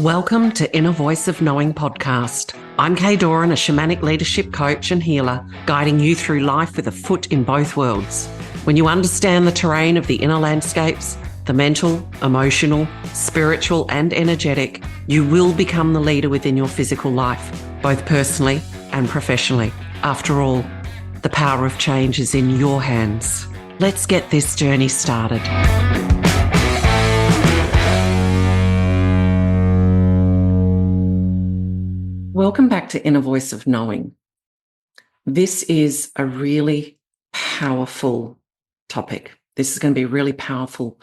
Welcome to Inner Voice of Knowing podcast. I'm Kaye, a shamanic leadership coach and healer, guiding you through life with a foot in both worlds. When you understand the terrain of the inner landscapes, the mental, emotional, spiritual, and energetic, you will become the leader within your physical life, both personally and professionally. After all, the power of change is in your hands. Let's get this journey started. Welcome back to Inner Voice of Knowing. This is a really powerful topic. This is going to be a really powerful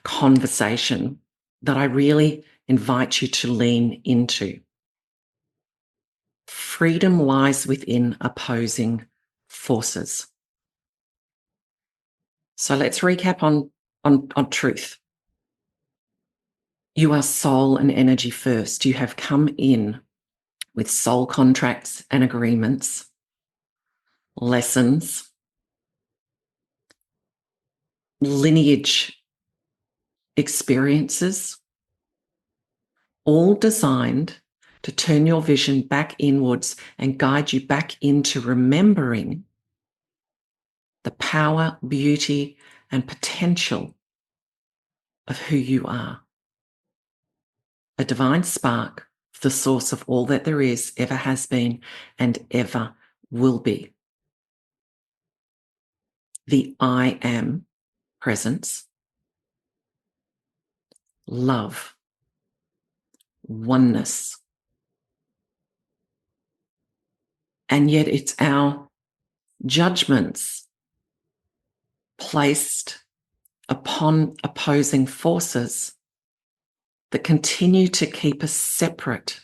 conversation that I really invite you to lean into. Freedom lies within opposing forces. So let's recap on truth. You are soul and energy first. You have come in with soul contracts and agreements, lessons, lineage experiences, all designed to turn your vision back inwards and guide you back into remembering the power, beauty, and potential of who you are. A divine spark, the source of all that there is, ever has been, and ever will be. The I am presence, love, oneness. And yet it's our judgments placed upon opposing forces that continue to keep us separate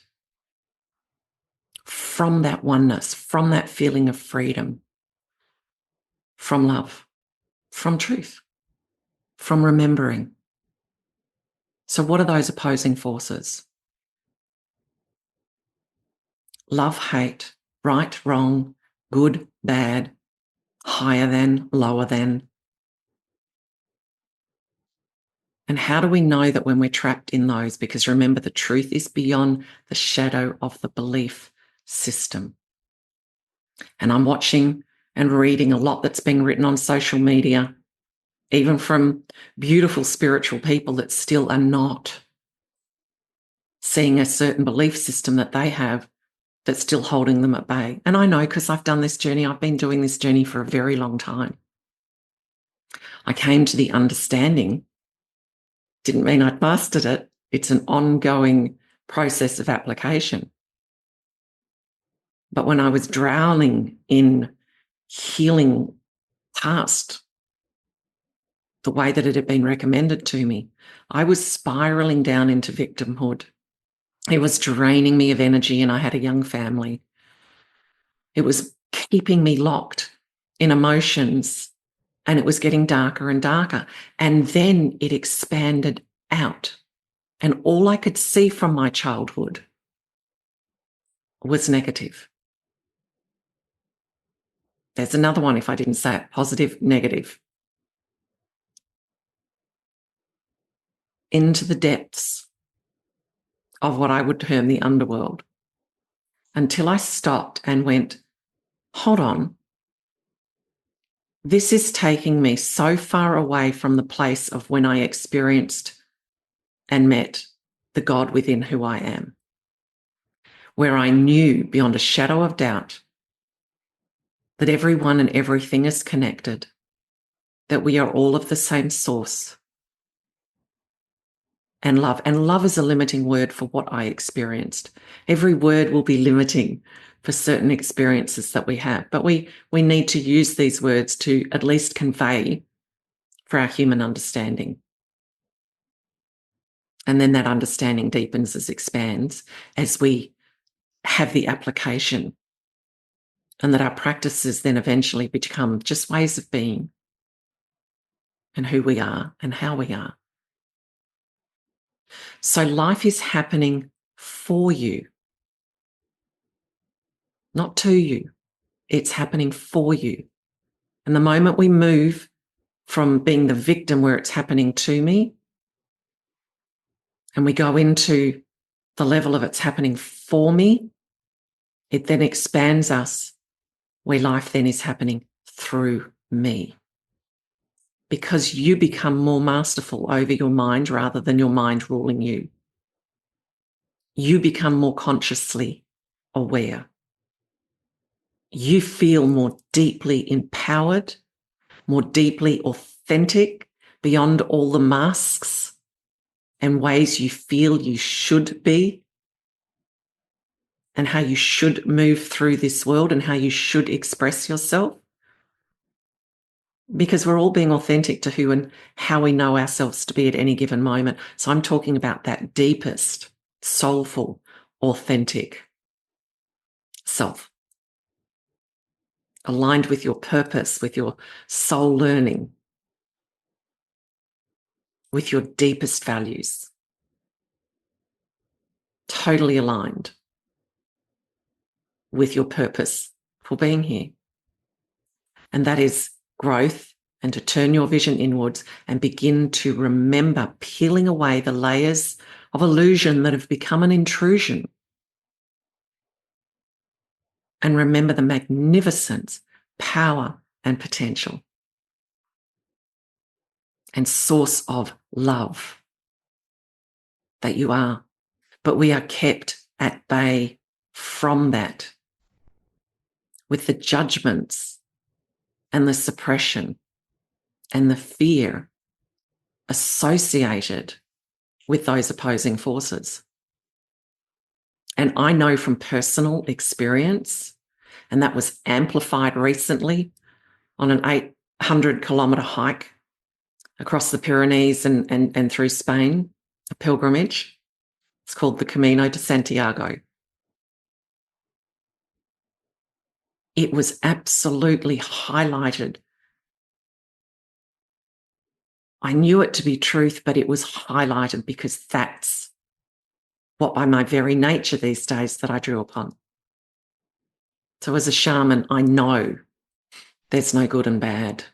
from that oneness, from that feeling of freedom, from love, from truth, from remembering. So what are those opposing forces? Love, hate, right, wrong, good, bad, higher than, lower than. And how do we know that when we're trapped in those? Because remember, the truth is beyond the shadow of the belief system. And I'm watching and reading a lot that's being written on social media, even from beautiful spiritual people that still are not seeing a certain belief system that they have that's still holding them at bay. And I know, because I've done this journey, I've been doing this journey for a very long time. I came to the understanding, didn't mean I'd mastered it. It's an ongoing process of application. But when I was drowning in healing past the way that it had been recommended to me, I was spiraling down into victimhood. It was draining me of energy, and I had a young family. It was keeping me locked in emotions, and it was getting darker and darker. And then it expanded out. And all I could see from my childhood was negative. There's another one, if I didn't say it: positive, negative. Into the depths of what I would term the underworld, until I stopped and went, hold on. This is taking me so far away from the place of when I experienced and met the God within who I am, where I knew beyond a shadow of doubt that everyone and everything is connected, that we are all of the same source. And love. And love is a limiting word for what I experienced. Every word will be limiting for certain experiences that we have. But we need to use these words to at least convey for our human understanding. And then that understanding deepens as expands as we have the application, and that our practices then eventually become just ways of being and who we are and how we are. So life is happening for you, not to you. It's happening for you. And the moment we move from being the victim where it's happening to me, and we go into the level of it's happening for me, it then expands us where life then is happening through me. Because you become more masterful over your mind rather than your mind ruling you. You become more consciously aware. You feel more deeply empowered, more deeply authentic, beyond all the masks and ways you feel you should be, and how you should move through this world and how you should express yourself. Because we're all being authentic to who and how we know ourselves to be at any given moment. So I'm talking about that deepest, soulful, authentic self, aligned with your purpose, with your soul learning, with your deepest values, totally aligned with your purpose for being here. And that is growth, and to turn your vision inwards and begin to remember peeling away the layers of illusion that have become an intrusion. And remember the magnificence, power, and potential and source of love that you are. But we are kept at bay from that with the judgments and the suppression and the fear associated with those opposing forces. And I know from personal experience, and that was amplified recently on an 800-kilometre hike across the Pyrenees and through Spain, a pilgrimage. It's called the Camino de Santiago. It was absolutely highlighted. I knew it to be truth, but it was highlighted because that's what by my very nature these days that I drew upon. So as a shaman, I know there's no good and bad,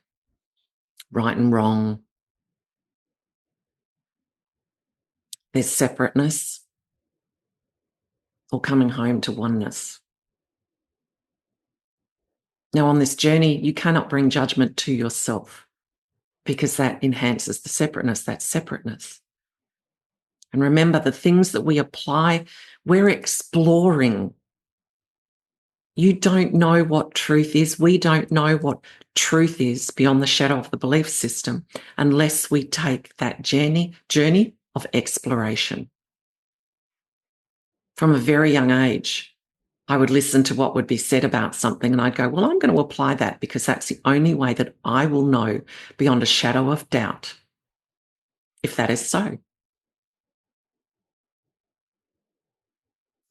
right and wrong. There's separateness or coming home to oneness. Now, on this journey, you cannot bring judgment to yourself because that enhances the separateness. That's separateness. And remember, the things that we apply, we're exploring. You don't know what truth is. We don't know what truth is beyond the shadow of the belief system unless we take that journey of exploration. From a very young age, I would listen to what would be said about something and I'd go, well, I'm going to apply that because that's the only way that I will know beyond a shadow of doubt if that is so.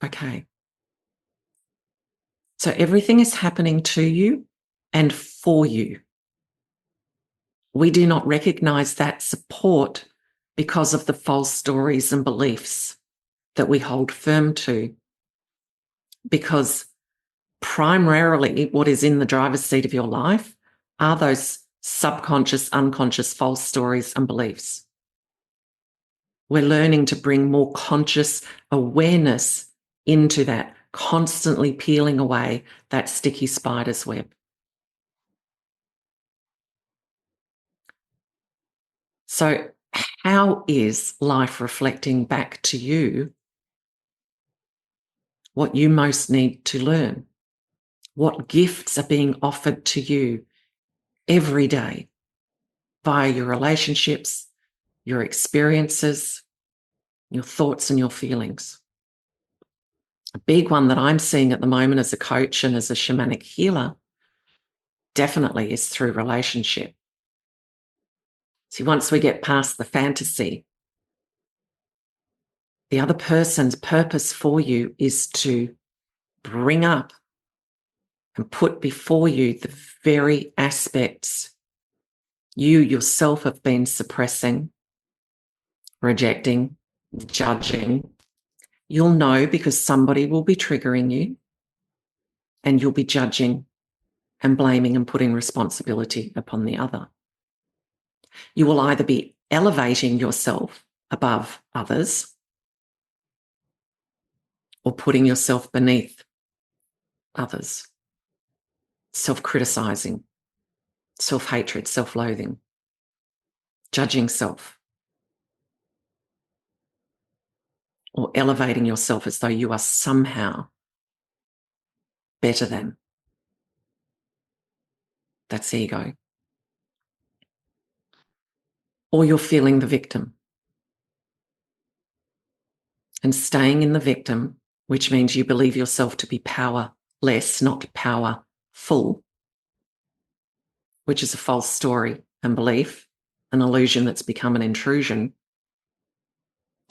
Okay. So everything is happening to you and for you. We do not recognize that support because of the false stories and beliefs that we hold firm to. Because primarily what is in the driver's seat of your life are those subconscious, unconscious false stories and beliefs. We're learning to bring more conscious awareness into that, constantly peeling away that sticky spider's web. So how is life reflecting back to you what you most need to learn? What gifts are being offered to you every day via your relationships, your experiences, your thoughts and your feelings? A big one that I'm seeing at the moment as a coach and as a shamanic healer definitely is through relationship. See, once we get past the fantasy, the other person's purpose for you is to bring up and put before you the very aspects you yourself have been suppressing, rejecting, judging. You'll know because somebody will be triggering you and you'll be judging and blaming and putting responsibility upon the other. You will either be elevating yourself above others or putting yourself beneath others, self-criticizing, self-hatred, self-loathing, judging self, or elevating yourself as though you are somehow better than. That's ego. Or you're feeling the victim and staying in the victim, which means you believe yourself to be powerless, not powerful, which is a false story and belief, an illusion that's become an intrusion.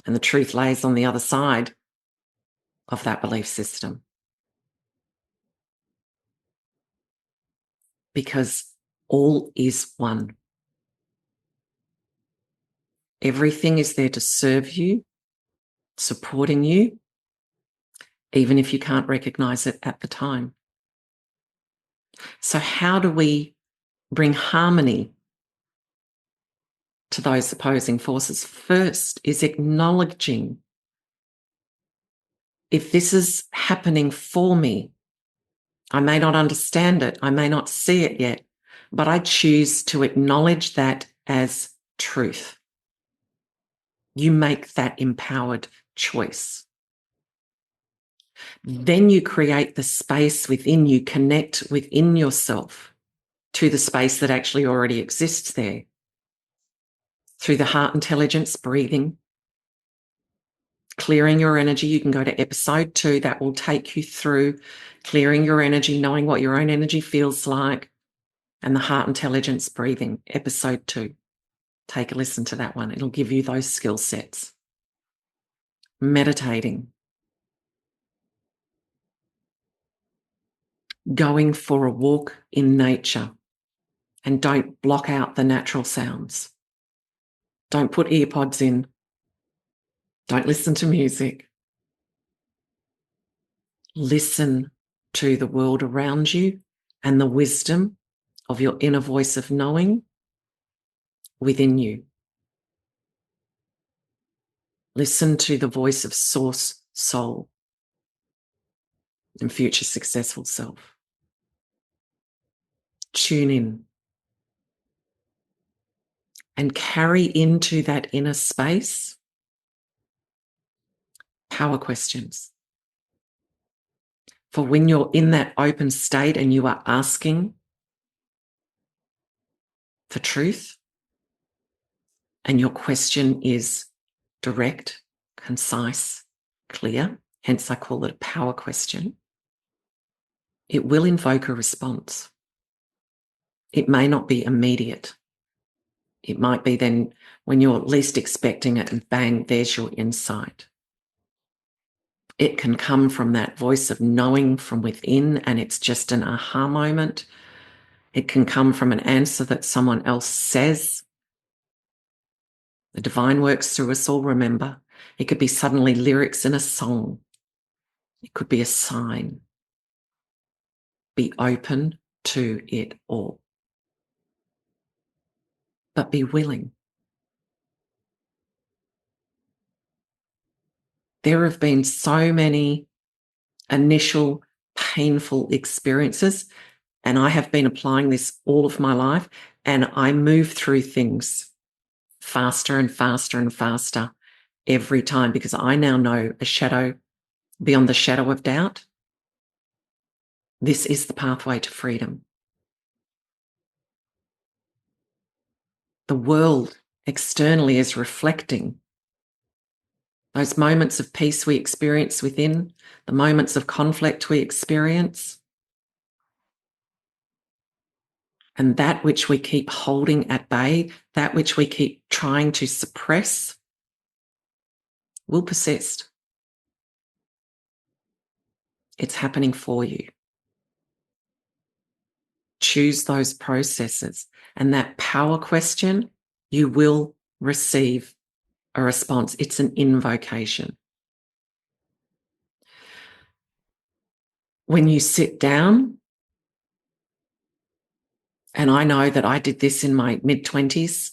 And the truth lays on the other side of that belief system. Because all is one. Everything is there to serve you, supporting you, even if you can't recognize it at the time. So how do we bring harmony to those opposing forces? First is acknowledging, if this is happening for me, I may not understand it, I may not see it yet, but I choose to acknowledge that as truth. You make that empowered choice. Then you create the space within you, connect within yourself to the space that actually already exists there. Through the heart intelligence, breathing, clearing your energy. You can go to episode 2. That will take you through clearing your energy, knowing what your own energy feels like, and the heart intelligence, breathing, episode 2. Take a listen to that one. It'll give you those skill sets. Meditating. Going for a walk in nature, and don't block out the natural sounds. Don't put earpods in. Don't listen to music. Listen to the world around you and the wisdom of your inner voice of knowing within you. Listen to the voice of source, soul, and future successful self. Tune in and carry into that inner space power questions. For when you're in that open state and you are asking for truth, and your question is direct, concise, clear, hence I call it a power question, it will invoke a response. It may not be immediate. It might be then when you're least expecting it and bang, there's your insight. It can come from that voice of knowing from within and it's just an aha moment. It can come from an answer that someone else says. The divine works through us all, remember. It could be suddenly lyrics in a song. It could be a sign. Be open to it all. But be willing. There have been so many initial painful experiences, and I have been applying this all of my life, and I move through things faster and faster and faster every time because I now know a shadow beyond the shadow of doubt. This is the pathway to freedom. The world externally is reflecting those moments of peace we experience within, the moments of conflict we experience, and that which we keep holding at bay, that which we keep trying to suppress, will persist. It's happening for you. Choose those processes, and that power question, you will receive a response. It's an invocation. When you sit down, and I know that I did this in my mid-20s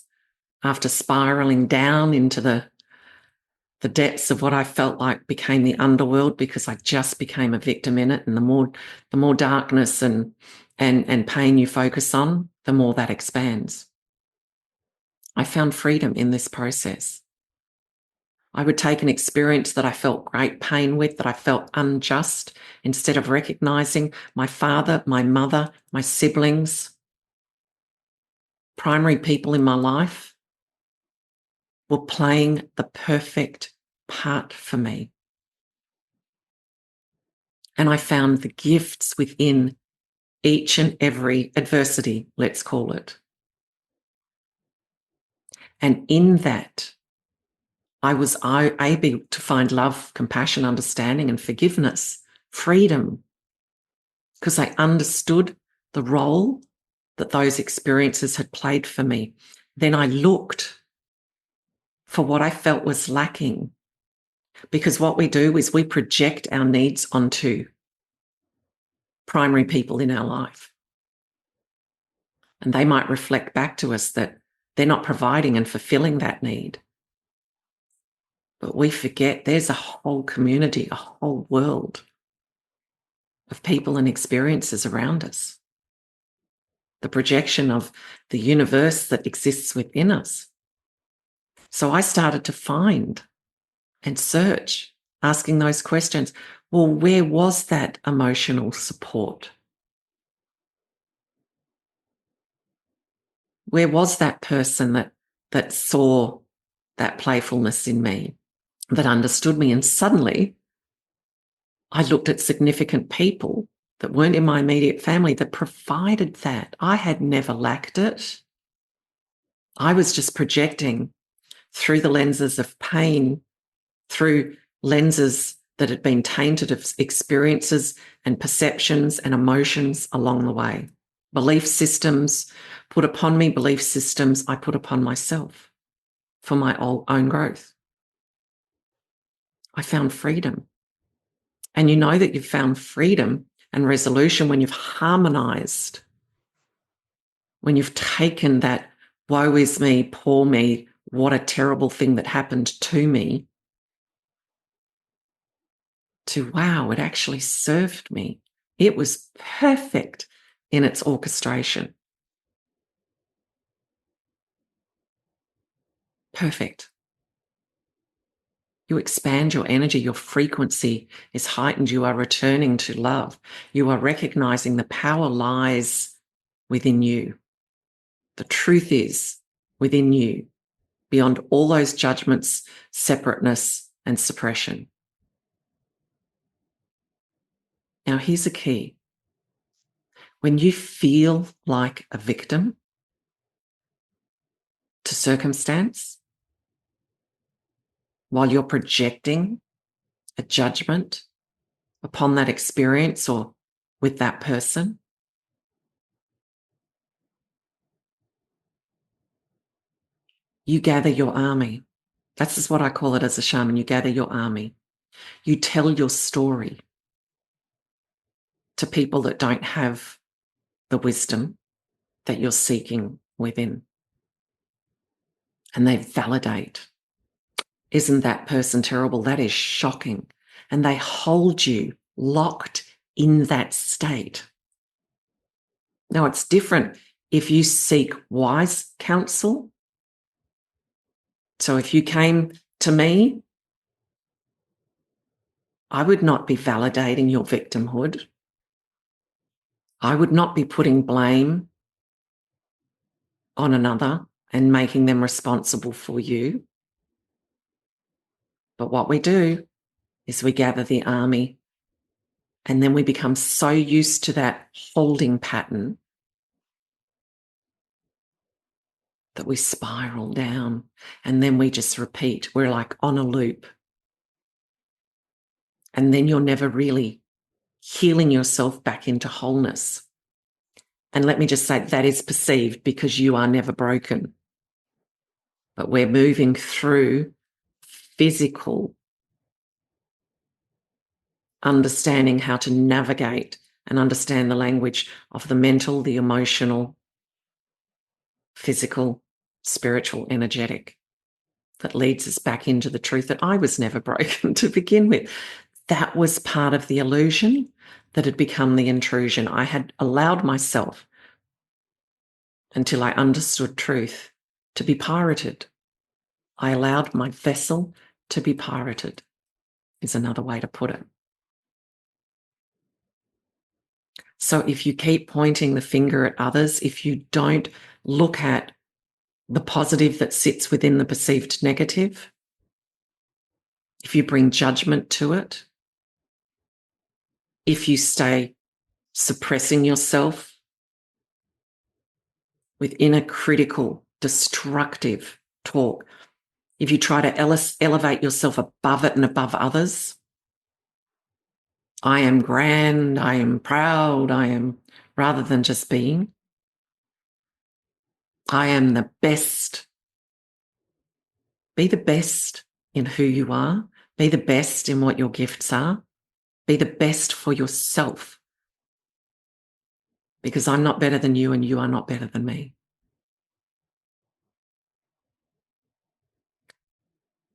after spiraling down into the the depths of what I felt like became the underworld because I just became a victim in it. And the more darkness and pain you focus on, the more that expands. I found freedom in this process. I would take an experience that I felt great pain with, that I felt unjust, instead of recognizing my father, my mother, my siblings, primary people in my life were playing the perfect part for me. And I found the gifts within each and every adversity, let's call it. And in that, I was able to find love, compassion, understanding, and forgiveness, freedom, because I understood the role that those experiences had played for me. Then I looked for what I felt was lacking, because what we do is we project our needs onto primary people in our life. And they might reflect back to us that they're not providing and fulfilling that need. But we forget there's a whole community, a whole world of people and experiences around us. The projection of the universe that exists within us. So I started to find and search, asking those questions. Well, where was that emotional support? Where was that person that saw that playfulness in me, that understood me? And suddenly I looked at significant people that weren't in my immediate family that provided that. I had never lacked it. I was just projecting through the lenses of pain, through lenses that had been tainted of experiences and perceptions and emotions along the way. Belief systems put upon me, belief systems I put upon myself for my own growth. I found freedom. And you know that you've found freedom and resolution when you've harmonized, when you've taken that woe is me, poor me, what a terrible thing that happened to me, to wow, it actually served me. It was perfect in its orchestration. Perfect. You expand your energy, your frequency is heightened. You are returning to love. You are recognizing the power lies within you. The truth is within you, beyond all those judgments, separateness, and suppression. Now, here's a key. When you feel like a victim to circumstance, while you're projecting a judgment upon that experience or with that person, you gather your army. That's just what I call it as a shaman. You gather your army. You tell your story to people that don't have the wisdom that you're seeking within. And they validate. Isn't that person terrible? That is shocking. And they hold you locked in that state. Now, it's different if you seek wise counsel. So if you came to me, I would not be validating your victimhood. I would not be putting blame on another and making them responsible for you. But what we do is we gather the army, and then we become so used to that holding pattern that we spiral down, and then we just repeat. We're like on a loop. And then you're never really healing yourself back into wholeness. And let me just say that is perceived because you are never broken. But we're moving through physical understanding how to navigate and understand the language of the mental, the emotional, physical, spiritual, energetic. that leads us back into the truth that I was never broken to begin with. That was part of the illusion that had become the intrusion. I had allowed myself, until I understood truth, to be pirated. I allowed my vessel to be pirated, is another way to put it. So if you keep pointing the finger at others, if you don't look at the positive that sits within the perceived negative, if you bring judgment to it, if you stay suppressing yourself with inner critical, destructive talk, if you try to elevate yourself above it and above others, I am grand, I am proud, I am, rather than just being, I am the best. Be the best in who you are. Be the best in what your gifts are. Be the best for yourself. Because I'm not better than you and you are not better than me.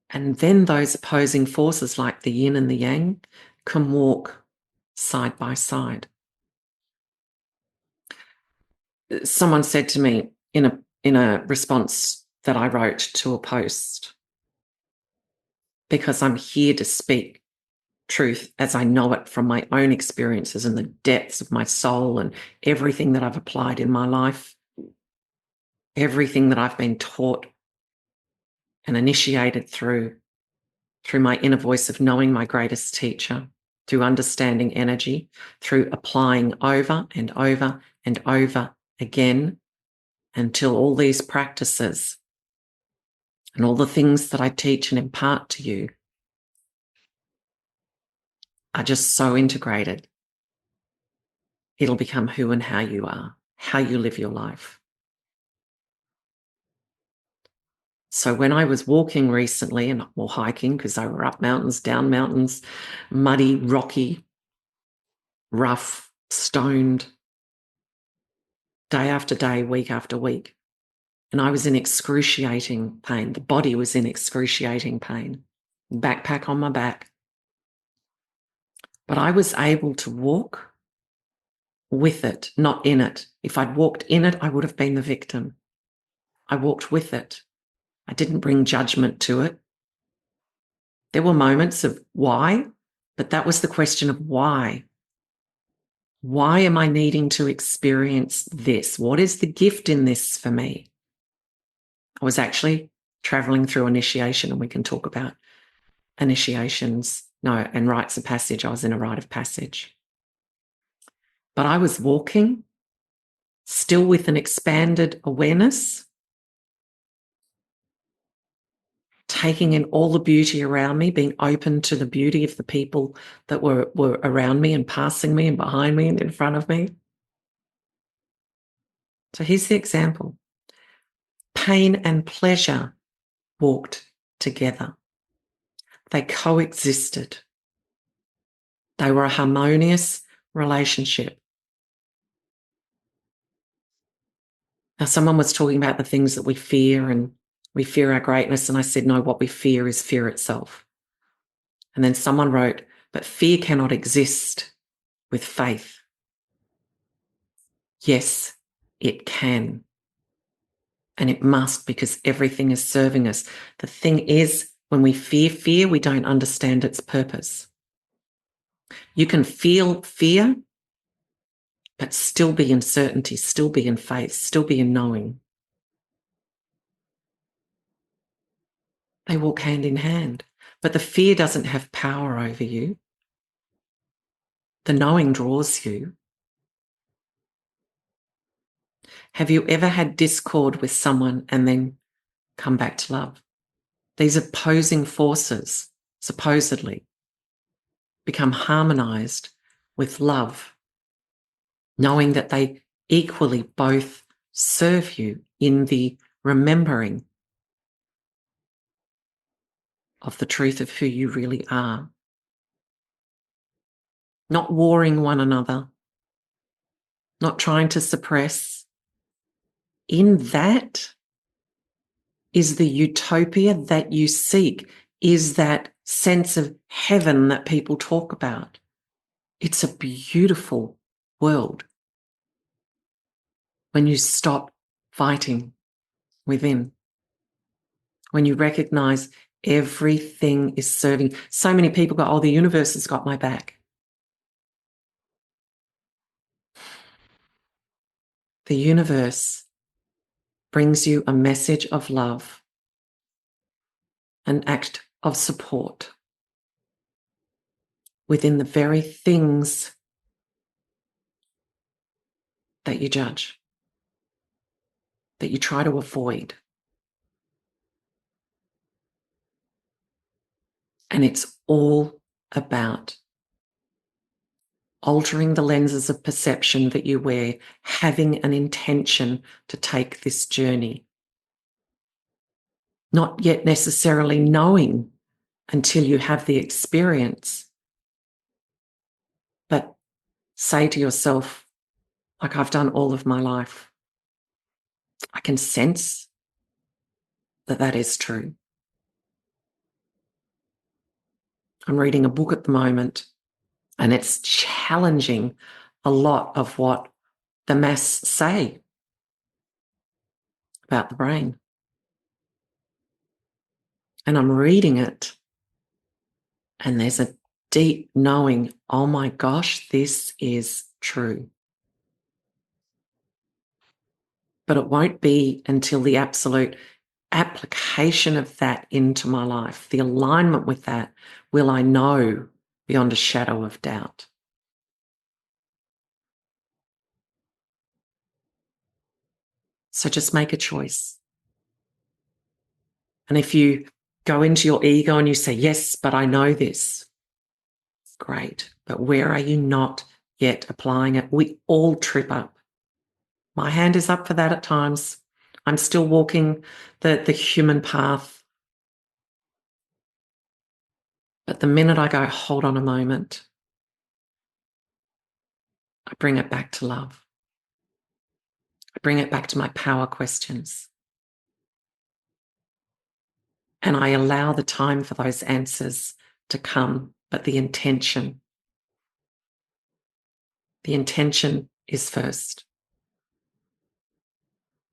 And then those opposing forces like the yin and the yang can walk side by side. Someone said to me in a response that I wrote to a post, because I'm here to speak truth as I know it from my own experiences and the depths of my soul and everything that I've applied in my life, everything that I've been taught and initiated through my inner voice of knowing my greatest teacher, through understanding energy, through applying over and over and over again until all these practices and all the things that I teach and impart to you are just so integrated. It'll become who and how you are, how you live your life. So when I was walking recently or hiking, because I were up mountains, down mountains, muddy, rocky, rough, stoned, day after day, week after week, and I was in excruciating pain. The body was in excruciating pain, backpack on my back. But I was able to walk with it, not in it. If I'd walked in it, I would have been the victim. I walked with it. I didn't bring judgment to it. There were moments of why, but that was the question of why. Why am I needing to experience this? What is the gift in this for me? I was actually traveling through initiation, and we can talk about initiations, and rites of passage. I was in a rite of passage. But I was walking still with an expanded awareness, taking in all the beauty around me, being open to the beauty of the people that were around me and passing me and behind me and in front of me. So here's the example. Pain and pleasure walked together. They coexisted. They were a harmonious relationship. Now, someone was talking about the things that we fear, and we fear our greatness. And I said, no, what we fear is fear itself. And then someone wrote, but fear cannot exist with faith. Yes, it can. And it must, because everything is serving us. The thing is, when we fear fear, we don't understand its purpose. You can feel fear, but still be in certainty, still be in faith, still be in knowing. They walk hand in hand. But the fear doesn't have power over you. The knowing draws you. Have you ever had discord with someone and then come back to love? These opposing forces, supposedly, become harmonized with love, knowing that they equally both serve you in the remembering of the truth of who you really are. Not warring one another, not trying to suppress. In that is the utopia that you seek, is that sense of heaven that people talk about. It's a beautiful world when you stop fighting within, when you recognize everything is serving. So many people go, oh, the universe has got my back. The universe brings you a message of love, an act of support within the very things that you judge, that you try to avoid. And it's all about altering the lenses of perception that you wear, having an intention to take this journey. Not yet necessarily knowing until you have the experience, but say to yourself, like I've done all of my life, I can sense that that is true. I'm reading a book at the moment, and it's challenging a lot of what the maths say about the brain. And I'm reading it, and there's a deep knowing, oh my gosh, this is true. But it won't be until the absolute application of that into my life, the alignment with that, will I know beyond a shadow of doubt. So just make a choice. And if you go into your ego and you say, yes, but I know this, great. But where are you not yet applying it? We all trip up. My hand is up for that at times. I'm still walking the human path. But the minute I go, hold on a moment, I bring it back to love. I bring it back to my power questions. And I allow the time for those answers to come. But the intention is first.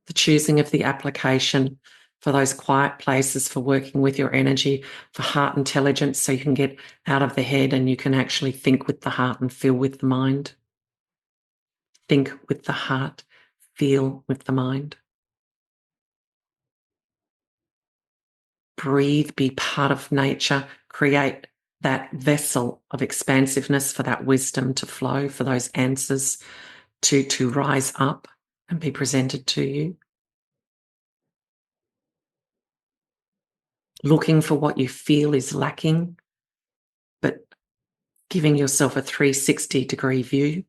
The choosing of the application for those quiet places, for working with your energy, for heart intelligence, so you can get out of the head and you can actually think with the heart and feel with the mind. Think with the heart, feel with the mind. Breathe, be part of nature, create that vessel of expansiveness for that wisdom to flow, for those answers to rise up and be presented to you. Looking for what you feel is lacking, but giving yourself a 360-degree view.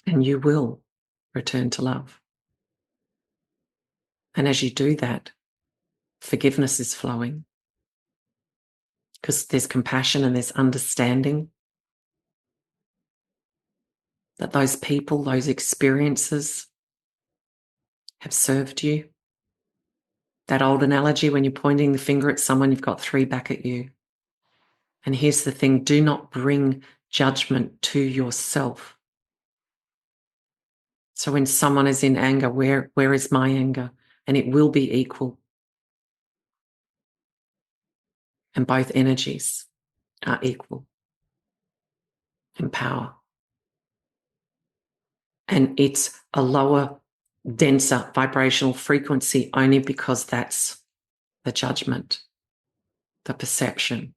And you will return to love. And as you do that, forgiveness is flowing, because there's compassion and there's understanding that those people, those experiences have served you. That old analogy, when you're pointing the finger at someone, you've got three back at you. And here's the thing, do not bring judgment to yourself. So when someone is in anger, where is my anger? And it will be equal. And both energies are equal in power. And it's a lower, denser vibrational frequency only because that's the judgment, the perception,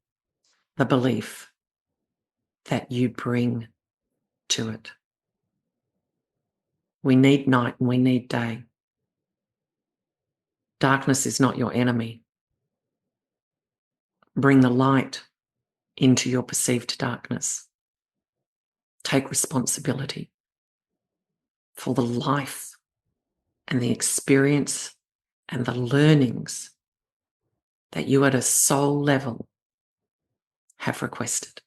the belief that you bring to it. We need night and we need day. Darkness is not your enemy. Bring the light into your perceived darkness. Take responsibility for the life and the experience and the learnings that you at a soul level have requested.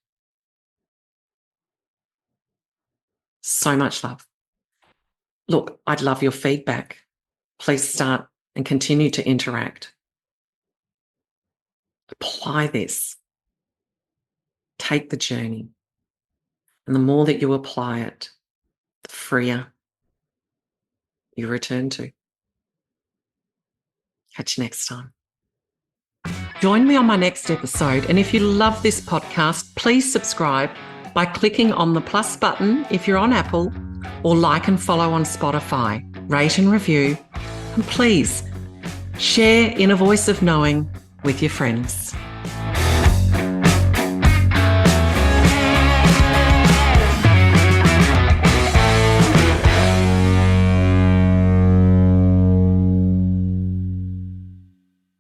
So much love. Look, I'd love your feedback. Please start and continue to interact. Apply this. Take the journey. And the more that you apply it, the freer you return to. Catch you next time. Join me on my next episode. And if you love this podcast, please subscribe by clicking on the plus button if you're on Apple, or like and follow on Spotify, rate and review. And please share Inner Voice of Knowing with your friends.